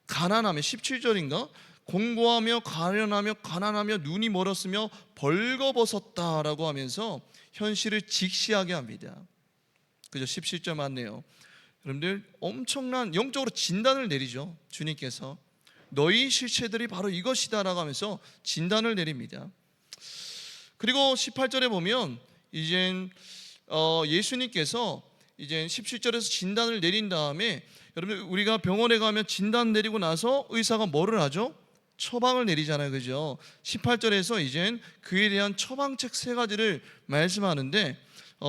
가난하며, 17절인가? 공고하며 가련하며 가난하며 눈이 멀었으며 벌거벗었다라고 하면서 현실을 직시하게 합니다. 그죠? 17절 맞네요. 여러분들, 엄청난 영적으로 진단을 내리죠. 주님께서 너희 실체들이 바로 이것이다라고 하면서 진단을 내립니다. 그리고 18절에 보면 이제 예수님께서 이제 17절에서 진단을 내린 다음에, 여러분, 우리가 병원에 가면 진단 내리고 나서 의사가 뭐를 하죠? 처방을 내리잖아요, 그죠? 18절에서 이제 그에 대한 처방책 3가지를 말씀하는데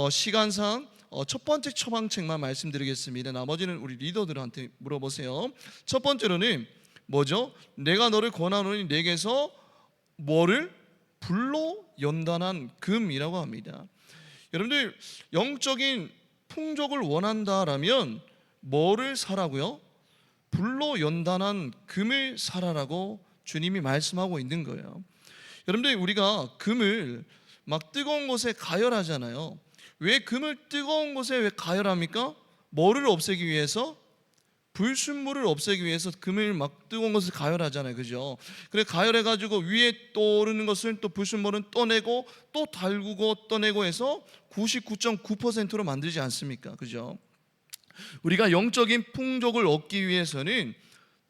시간상 첫 번째 처방책만 말씀드리겠습니다. 나머지는 우리 리더들한테 물어보세요. 첫 번째로는 뭐죠? 내가 너를 권하노니 내게서 뭐를? 불로 연단한 금이라고 합니다. 여러분들, 영적인 풍족을 원한다라면 뭐를 사라고요? 불로 연단한 금을 사라라고 주님이 말씀하고 있는 거예요. 여러분들, 우리가 금을 막 뜨거운 곳에 가열하잖아요. 왜 금을 뜨거운 곳에 왜 가열합니까? 뭐를 없애기 위해서? 불순물을 없애기 위해서 금을 막 뜨거운 곳에 가열하잖아요, 그죠? 그래 가열해가지고 위에 떠오르는 것을 또 불순물은 떠내고 또 달구고 떠내고 해서 99.9%로 만들지 않습니까, 그죠? 우리가 영적인 풍족을 얻기 위해서는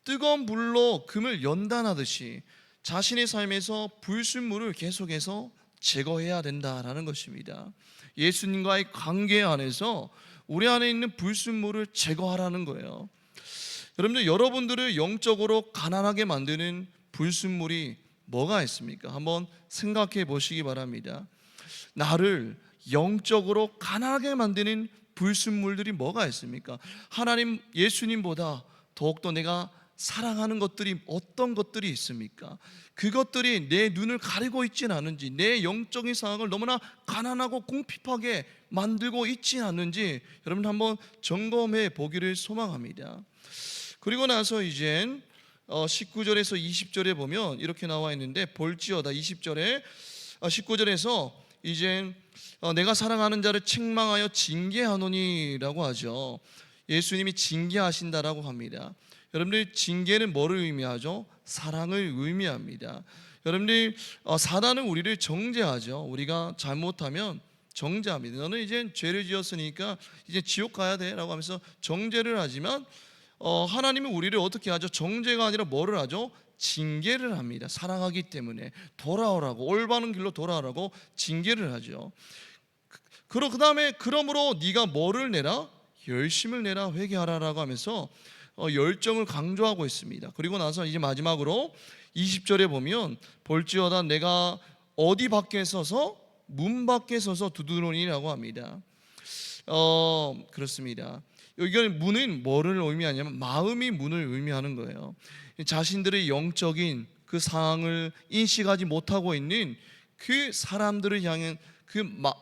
뜨거운 불로 금을 연단하듯이 자신의 삶에서 불순물을 계속해서 제거해야 된다라는 것입니다. 예수님과의 관계 안에서 우리 안에 있는 불순물을 제거하라는 거예요. 여러분들, 여러분들을 영적으로 가난하게 만드는 불순물이 뭐가 있습니까? 한번 생각해 보시기 바랍니다. 나를 영적으로 가난하게 만드는 불순물들이 뭐가 있습니까? 하나님, 예수님보다 더욱더 내가 사랑하는 것들이 어떤 것들이 있습니까? 그것들이 내 눈을 가리고 있진 않은지, 내 영적인 상황을 너무나 가난하고 궁핍하게 만들고 있진 않는지 여러분 한번 점검해 보기를 소망합니다. 그리고 나서 이제 19절에서 20절에 보면 이렇게 나와 있는데, 볼지어다 20절에 19절에서 이제 내가 사랑하는 자를 책망하여 징계하노니라고 하죠. 예수님이 징계하신다라고 합니다. 여러분들, 징계는 뭐를 의미하죠? 사랑을 의미합니다. 여러분들, 사단은 우리를 정죄하죠. 우리가 잘못하면 정죄합니다. 너는 이제 죄를 지었으니까 이제 지옥 가야 돼 라고 하면서 정죄를 하지만 하나님은 우리를 어떻게 하죠? 정죄가 아니라 뭐를 하죠? 징계를 합니다. 사랑하기 때문에 돌아오라고, 올바른 길로 돌아오라고 징계를 하죠. 그 다음에 그러므로 네가 뭐를 내라? 열심을 내라, 회개하라라고 하면서 열정을 강조하고 있습니다. 그리고 나서 이제 마지막으로 20절에 보면, 볼지어다 내가 어디 밖에 서서, 문 밖에 서서 두드러니라고 합니다. 그렇습니다. 여기 문은 뭐를 의미하냐면 마음이 문을 의미하는 거예요. 자신들의 영적인 그 상황을 인식하지 못하고 있는 그 사람들을 향한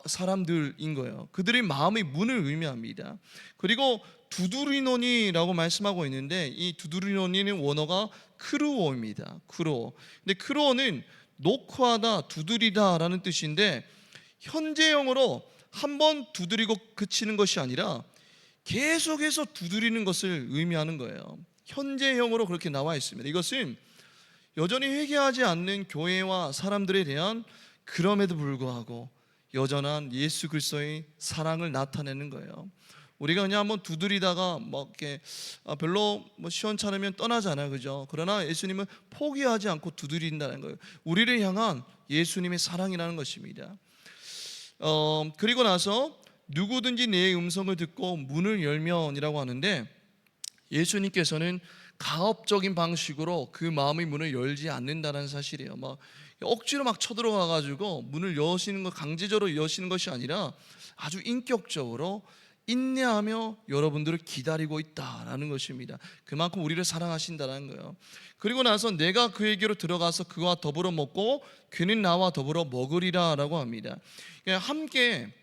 사람들인 거예요. 그들의 마음의 문을 의미합니다. 그리고 두드리노니라고 말씀하고 있는데, 이 두드리노니는 원어가 크루오입니다. 크루오. 근데 크루오는 노크하다, 두드리다라는 뜻인데, 현재형으로 한번 두드리고 그치는 것이 아니라 계속해서 두드리는 것을 의미하는 거예요. 현재형으로 그렇게 나와 있습니다. 이것은 여전히 회개하지 않는 교회와 사람들에 대한, 그럼에도 불구하고 여전한 예수 그리스도의 사랑을 나타내는 거예요. 우리가 그냥 한번 두드리다가 이렇게 별로 시원찮으면 떠나잖아요, 그죠? 그러나 예수님은 포기하지 않고 두드린다는 거예요. 우리를 향한 예수님의 사랑이라는 것입니다. 그리고 나서 누구든지 내 음성을 듣고 문을 열면이라고 하는데, 예수님께서는 가업적인 방식으로 그 마음의 문을 열지 않는다는 사실이에요. 억지로 쳐들어가 가지고 문을 여시는 것, 강제적으로 여시는 것이 아니라 아주 인격적으로 인내하며 여러분들을 기다리고 있다라는 것입니다. 그만큼 우리를 사랑하신다는 거예요. 그리고 나서 내가 그에게로 들어가서 그와 더불어 먹고 그는 나와 더불어 먹으리라라고 합니다. 함께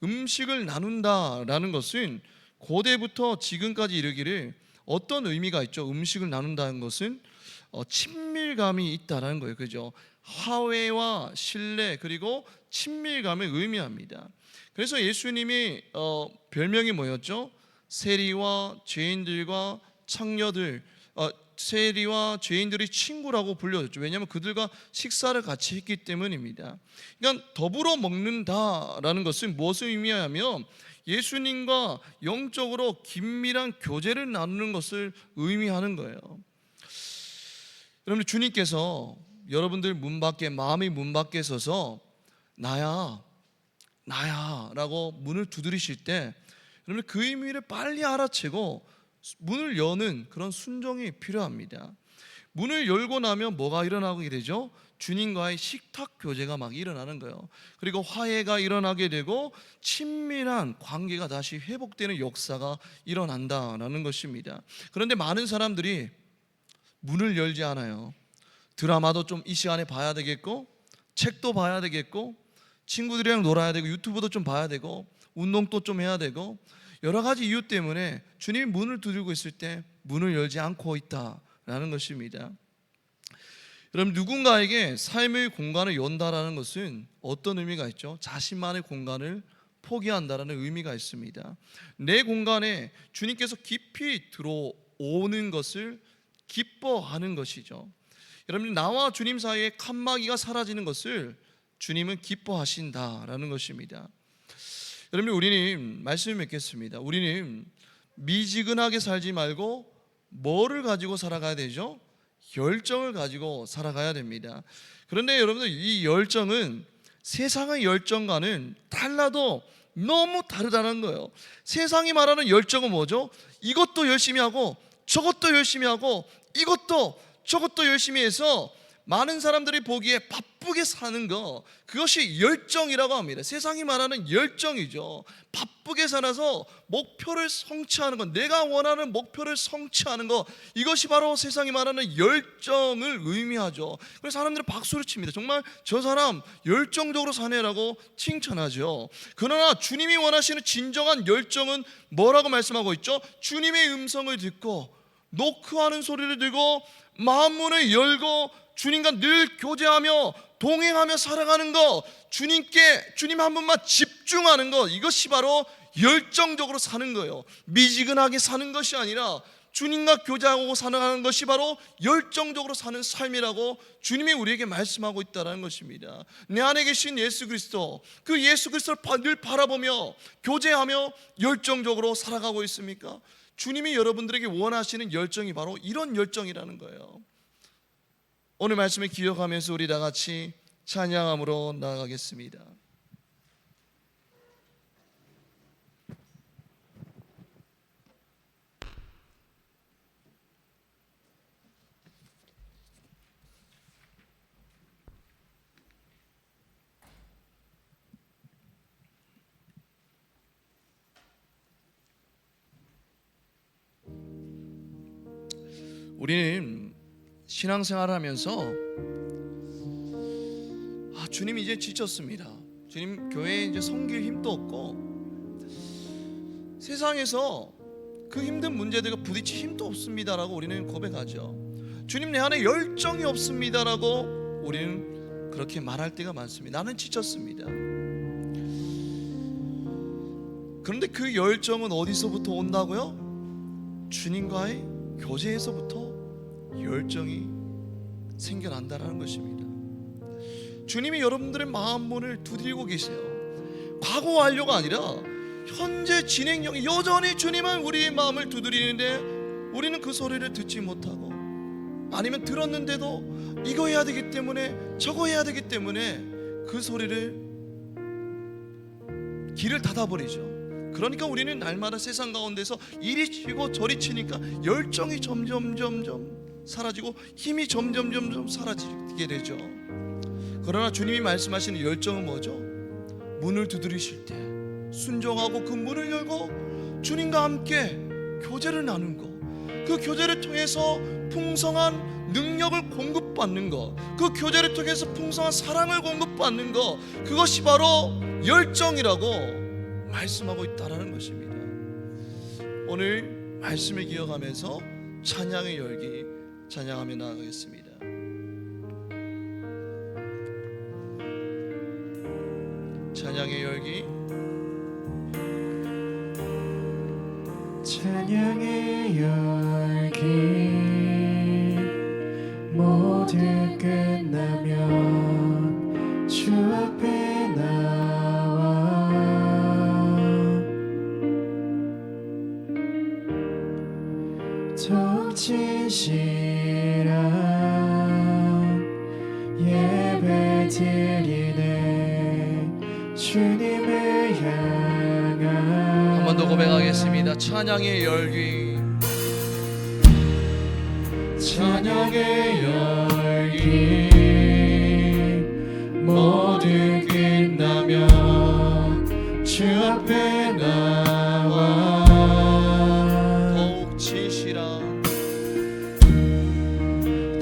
음식을 나눈다라는 것은 고대부터 지금까지 이르기를 어떤 의미가 있죠? 음식을 나눈다는 것은 친밀감이 있다라는 거예요, 그죠? 화해와 신뢰, 그리고 친밀감을 의미합니다. 그래서 예수님이 별명이 뭐였죠? 세리와 죄인들과 창녀들, 세리와 죄인들이 친구라고 불려졌죠. 왜냐하면 그들과 식사를 같이 했기 때문입니다. 그러니까 더불어 먹는다라는 것은 무엇을 의미하냐면 예수님과 영적으로 긴밀한 교제를 나누는 것을 의미하는 거예요. 여러분, 주님께서 여러분들 문 밖에, 마음의 문 밖에 서서 나야 라고 문을 두드리실 때, 여러분 그 의미를 빨리 알아채고 문을 여는 그런 순종이 필요합니다. 문을 열고 나면 뭐가 일어나게 되죠? 주님과의 식탁 교제가 일어나는 거예요. 그리고 화해가 일어나게 되고 친밀한 관계가 다시 회복되는 역사가 일어난다라는 것입니다. 그런데 많은 사람들이 문을 열지 않아요. 드라마도 좀 이 시간에 봐야 되겠고, 책도 봐야 되겠고, 친구들이랑 놀아야 되고, 유튜브도 좀 봐야 되고, 운동도 좀 해야 되고, 여러 가지 이유 때문에 주님이 문을 두드리고 있을 때 문을 열지 않고 있다라는 것입니다. 여러분, 누군가에게 삶의 공간을 연다라는 것은 어떤 의미가 있죠? 자신만의 공간을 포기한다라는 의미가 있습니다. 내 공간에 주님께서 깊이 들어오는 것을 기뻐하는 것이죠. 여러분, 나와 주님 사이에 칸막이가 사라지는 것을 주님은 기뻐하신다라는 것입니다. 여러분, 우리는 말씀을 맺겠습니다. 우리는 미지근하게 살지 말고 뭐를 가지고 살아가야 되죠? 열정을 가지고 살아가야 됩니다. 그런데 여러분들, 이 열정은 세상의 열정과는 달라도 너무 다르다는 거예요. 세상이 말하는 열정은 뭐죠? 이것도 열심히 하고 저것도 열심히 하고 이것도 저것도 열심히 해서 많은 사람들이 보기에 바쁘게 사는 거, 그것이 열정이라고 합니다. 세상이 말하는 열정이죠. 바쁘게 살아서 목표를 성취하는 것, 내가 원하는 목표를 성취하는 것, 이것이 바로 세상이 말하는 열정을 의미하죠. 그래서 사람들은 박수를 칩니다. 정말 저 사람 열정적으로 사네라고 칭찬하죠. 그러나 주님이 원하시는 진정한 열정은 뭐라고 말씀하고 있죠? 주님의 음성을 듣고 노크하는 소리를 들고 마음문을 열고 주님과 늘 교제하며 동행하며 살아가는 것, 주님 한 분만 집중하는 것, 이것이 바로 열정적으로 사는 거예요. 미지근하게 사는 것이 아니라 주님과 교제하고 살아가는 것이 바로 열정적으로 사는 삶이라고 주님이 우리에게 말씀하고 있다는 것입니다. 내 안에 계신 예수 그리스도, 그 예수 그리스도를 늘 바라보며 교제하며 열정적으로 살아가고 있습니까? 주님이 여러분들에게 원하시는 열정이 바로 이런 열정이라는 거예요. 오늘 말씀을 기억하면서 우리 다 같이 찬양함으로 나아가겠습니다. 우리는 신앙생활을 하면서 주님 이제 지쳤습니다. 주님 교회에 이제 섬길 힘도 없고 세상에서 그 힘든 문제들과 부딪힐 힘도 없습니다라고 우리는 고백하죠. 주님 내 안에 열정이 없습니다라고 우리는 그렇게 말할 때가 많습니다. 나는 지쳤습니다. 그런데 그 열정은 어디서부터 온다고요? 주님과의 교제에서부터 열정이 생겨난다는 것입니다. 주님이 여러분들의 마음문을 두드리고 계세요. 과거 완료가 아니라 현재 진행형이 여전히 주님은 우리의 마음을 두드리는데 우리는 그 소리를 듣지 못하고, 아니면 들었는데도 이거 해야 되기 때문에 저거 해야 되기 때문에 그 소리를 길을 닫아버리죠. 그러니까 우리는 날마다 세상 가운데서 이리 치고 저리 치니까 열정이 점점 사라지고 힘이 점점 사라지게 되죠. 그러나 주님이 말씀하시는 열정은 뭐죠? 문을 두드리실 때 순종하고 그 문을 열고 주님과 함께 교제를 나누는 것, 그 교제를 통해서 풍성한 능력을 공급받는 것, 그 교제를 통해서 풍성한 사랑을 공급받는 것, 그것이 바로 열정이라고 말씀하고 있다는 것입니다. 오늘 말씀을 기억하면서 찬양의 열기 찬양하며 나아가겠습니다. 찬양의 열기, 찬양의 열기, 모두 끝나면 주 앞에 나와 더욱 진실한 예배 드리네. 주님을 향한 한 번 더 고백하겠습니다. 찬양의 열기, 찬양의 열기, 모두 끝나면 주 앞에 나와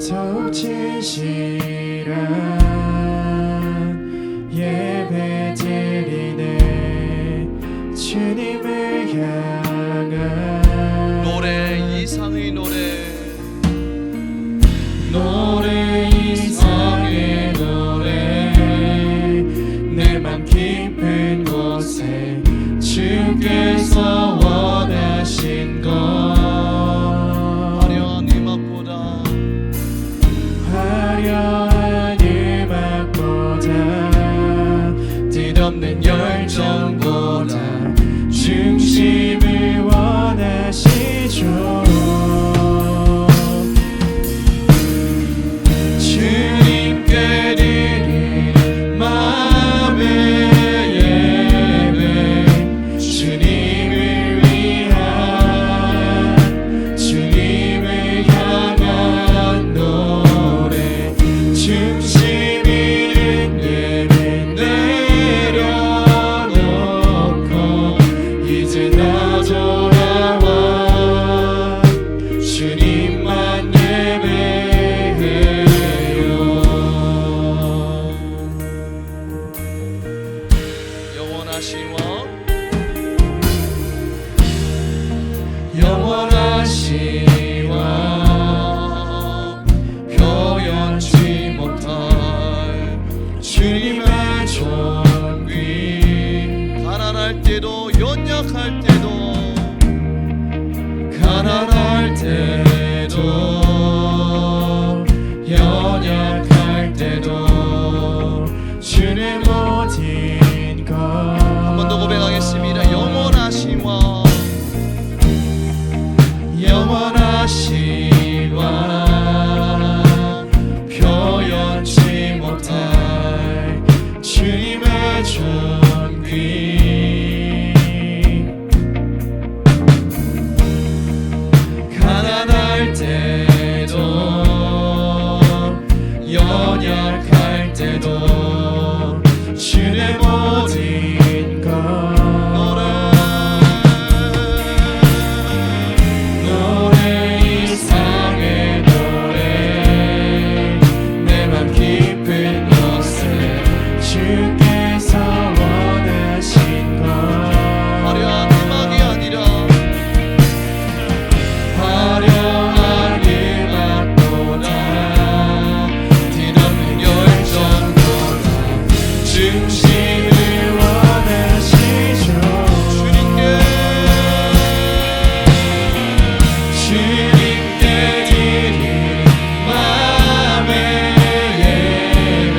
더욱 진실한 예배 드리네. 주님을 향한 노래 이상의 노래 이상의 노래, 내 맘 깊은 곳에 주께서 원하신 것, 화려한 음악보다 화려한 음악보다 뜻없는 열정보다 중심을 원하시죠. 주님께 드릴 마음의 예배, 주님을 영원하시와 표현치 못할 주님의 존귀 가난할 때도 연약할 때도 가난할 때도 연약할 때도 주의 모든 것 한 번 더 고백하겠습니다. 영원하시와 영원하시와 표현치 못할 주님의 존귀 가난할 때도 연약할 때도 주의 모든 것 노래 이상의 노래 내 맘 깊은 곳에 주께서 원하신 것 화려한 음악이 아니라 화려한 음악보다 뒤덮는 열정보다 중심을 원하시죠 주님께 드릴 마음의 예배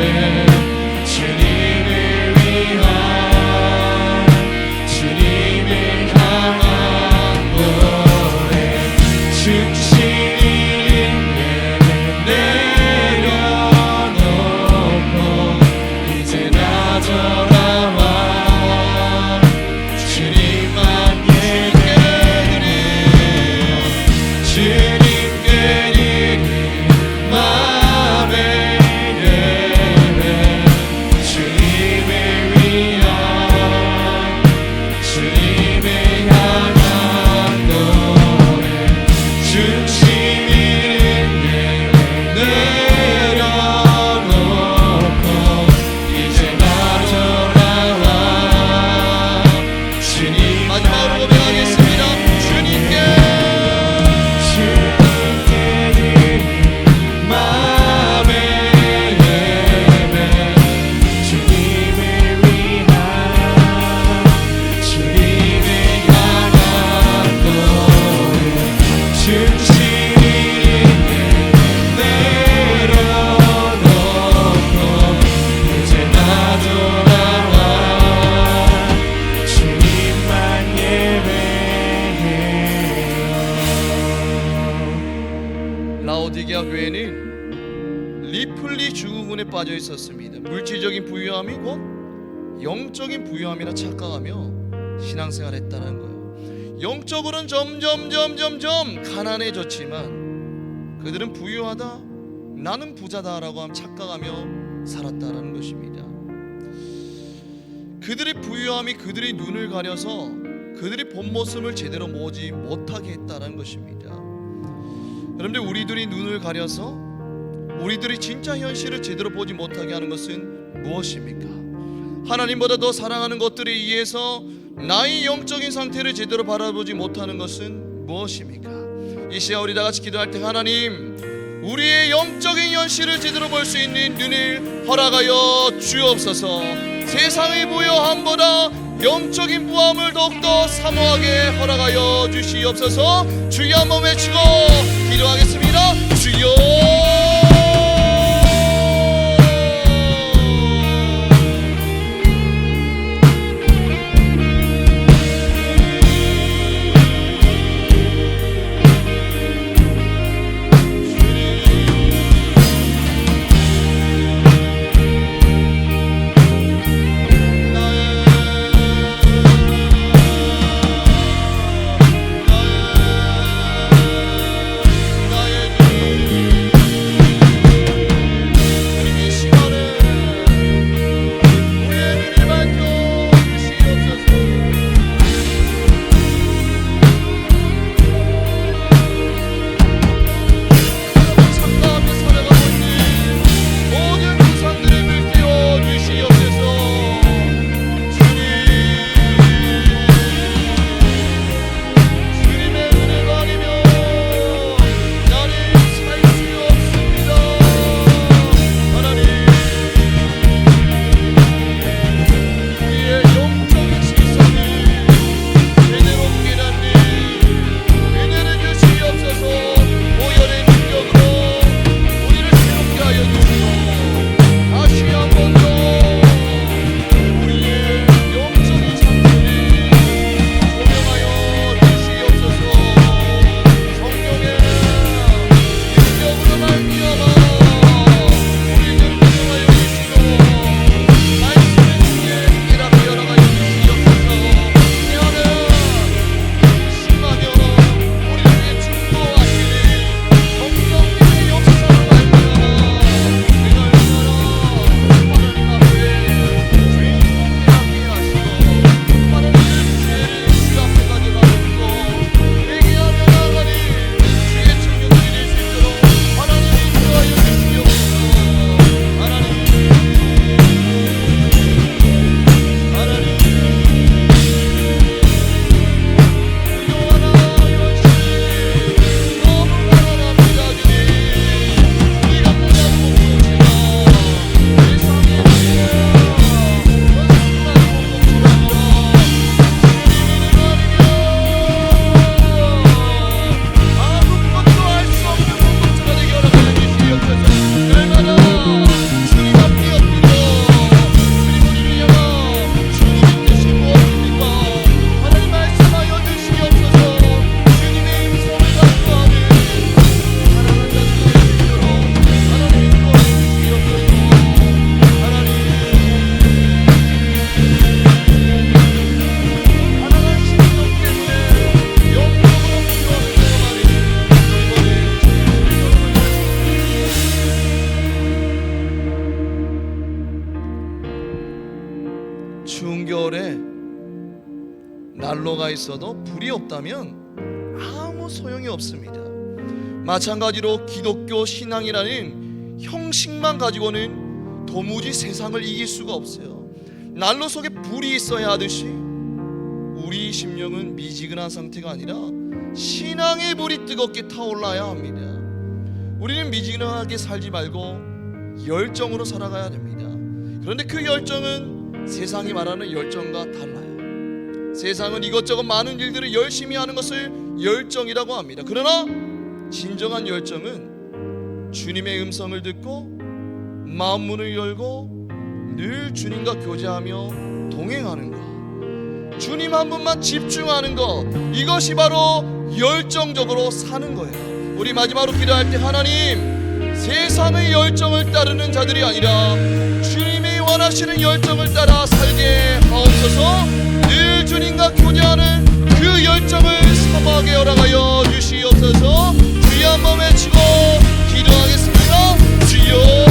주님을 위한 주님을 향한 노래 중심을 내려놓고 이제 나 돌아와 주님만 예배드려 주님께 드릴 마음의 예배 주님을 위한 주님을 향한 노래 중심을 내려놓고 이제 나 돌아와 주님 마지막으로 고백하겠습니다. 주님께 드릴 마음의 예배 주님을 위한 주님을 향한 노래 중심을 내려놓고 이제 나 돌아와 주님만 예배해요 라오디게아 교회는 리플리 증후군에 빠져 있었습니다. 물질적인 부유함이 곧 영적인 부유함이라 착각하며 신앙생활했다는 거예요. 영적으로는 점점 가난해졌지만 그들은 부유하다, 나는 부자다라고 착각하며 살았다는 것입니다. 그들의 부유함이 그들의 눈을 가려서 그들의 본 모습을 제대로 보지 못하게 했다는 것입니다. 여러분들, 우리들이 눈을 가려서 우리들이 진짜 현실을 제대로 보지 못하게 하는 것은 무엇입니까? 하나님보다 더 사랑하는 것들에 의해서 나의 영적인 상태를 제대로 바라보지 못하는 것은 무엇입니까? 이 시간 우리 다 같이 기도할 때, 하나님, 우리의 영적인 현실을 제대로 볼 수 있는 눈을 허락하여 주옵소서. 세상의 부요함보다 영적인 부함을 더욱더 사모하게 허락하여 주시옵소서. 주여 한번 외치고 기도하겠습니다. 주여. 난로가 있어도 불이 없다면 아무 소용이 없습니다. 마찬가지로 기독교 신앙이라는 형식만 가지고는 도무지 세상을 이길 수가 없어요. 난로 속에 불이 있어야 하듯이 우리 심령은 미지근한 상태가 아니라 신앙의 불이 뜨겁게 타올라야 합니다. 우리는 미지근하게 살지 말고 열정으로 살아가야 됩니다. 그런데 그 열정은 세상이 말하는 열정과 달라요. 세상은 이것저것 많은 일들을 열심히 하는 것을 열정이라고 합니다. 그러나 진정한 열정은 주님의 음성을 듣고 마음 문을 열고 늘 주님과 교제하며 동행하는 것, 주님 한 분만 집중하는 것, 이것이 바로 열정적으로 사는 거예요. 우리 마지막으로 기도할 때 하나님, 세상의 열정을 따르는 자들이 아니라 주님이 원하시는 열정을 따라 살게 하옵소서. 늘 주님과 교제하는 그 열정을 사모하게 허락하여 주시옵소서. 주여 한번 외치고 기도하겠습니다. 주여.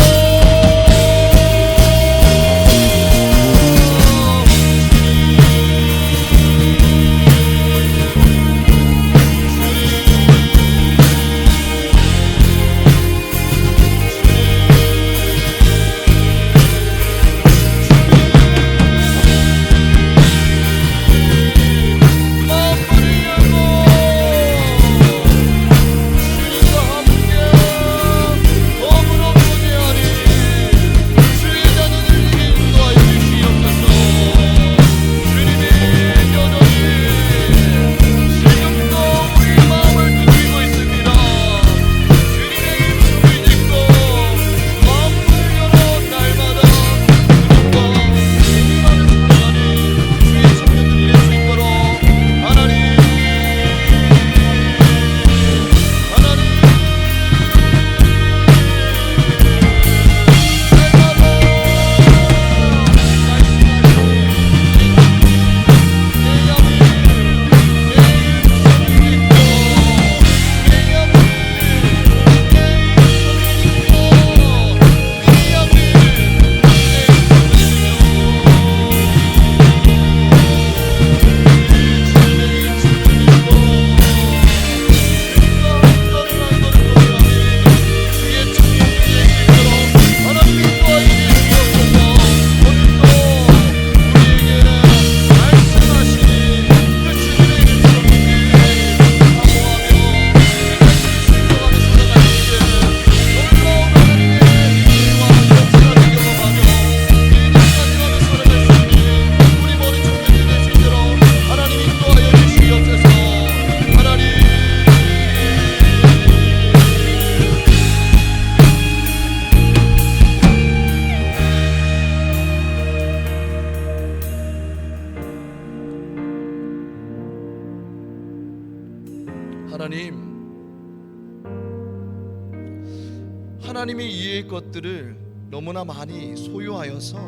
하나님이 이의 것들을 너무나 많이 소유하여서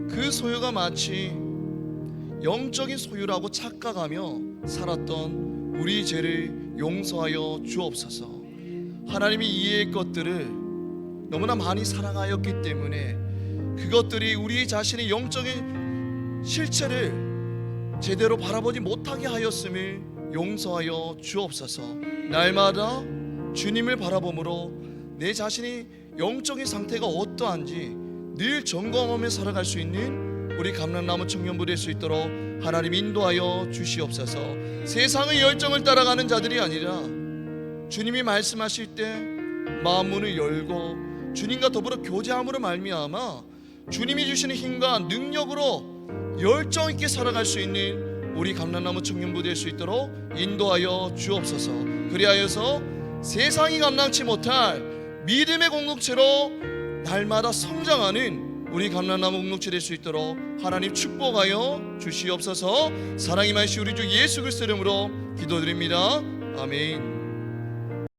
그 소유가 마치 영적인 소유라고 착각하며 살았던 우리 죄를 용서하여 주옵소서. 하나님이 이의 것들을 너무나 많이 사랑하였기 때문에 그것들이 우리 자신의 영적인 실체를 제대로 바라보지 못하게 하였음을 용서하여 주옵소서. 날마다 주님을 바라봄으로 내 자신이 영적인 상태가 어떠한지 늘 점검하며 살아갈 수 있는 우리 감람나무 청년부 될 수 있도록 하나님 인도하여 주시옵소서. 세상의 열정을 따라가는 자들이 아니라 주님이 말씀하실 때 마음 문을 열고 주님과 더불어 교제함으로 말미암아 주님이 주시는 힘과 능력으로 열정 있게 살아갈 수 있는 우리 감람나무 청년부 될 수 있도록 인도하여 주옵소서. 그리하여서 세상이 감당치 못할 믿음의 공동체로 날마다 성장하는 우리 감람나무 공동체 될 수 있도록 하나님 축복하여 주시옵소서. 사랑이 많으신 우리 주 예수 그리스도 이름으로 기도드립니다. 아멘.